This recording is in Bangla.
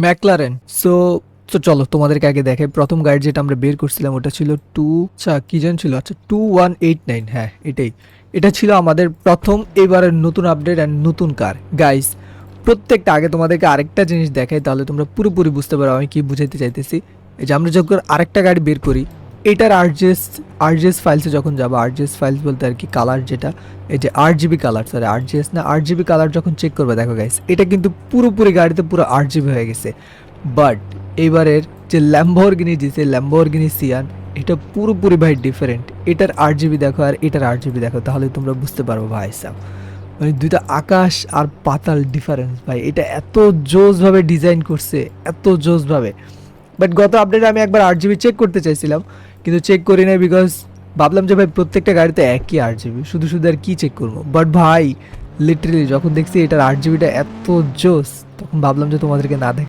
ম্যাকলারেন। সো তো চলো তোমাদেরকে আগে দেখাই। প্রথম গাড়ি যেটা আমরা বের করছিলাম ওটা ছিল কি যেন ছিল, আচ্ছা 2189, হ্যাঁ এটাই। এটা ছিল আমাদের প্রথম এবারের নতুন আপডেট অ্যান্ড নতুন কার। গাইস প্রত্যেকটা আগে তোমাদেরকে আরেকটা জিনিস দেখাই, তাহলে তোমরা পুরোপুরি বুঝতে পারো আমি কি বুঝাইতে চাইতেছি। এই যে আমরা যখন আরেকটা গাড়ি বের করি, এটার আরজিএস ফাইলসে যখন যাবো, আরজিএস ফাইলস বলতে আর কি কালার যেটা, এই যে আরজিবি কালার, সরি আরজিএস না, আরজিবি কালার যখন চেক করবে, দেখো গাইস এটা কিন্তু পুরোপুরি গাড়িতে পুরো আরজিবি হয়ে গেছে। বাট এইবারের যে ল্যাম্বরগিনি দিছে, ল্যাম্বরগিনি সিয়ান, এটা পুরোপুরি ভাই ডিফারেন্ট। এটার আরজিবি দেখো আর এটার আরজিবি দেখো, তাহলে তোমরা বুঝতে পারবো ভাই সাব, মানে দুইটা আকাশ আর পাতাল ডিফারেন্স ভাই। এটা এত জোসভাবে ডিজাইন করছে, এত জোসভাবে। বাট গত আপডেটে আমি একবার আরজিবি চেক করতে চাইছিলাম, কিন্তু চেক করি নাই, বিকজ ভাবলাম যে ভাই প্রত্যেকটা গাড়িতে একই আরজিবি, শুধু শুধু আর কি চেক করবো। বাট ভাই লিটারেলি যখন দেখছি এটার আরজিবিটা এত জোস, তখন ভাবলাম যে তোমাদেরকে না দেখ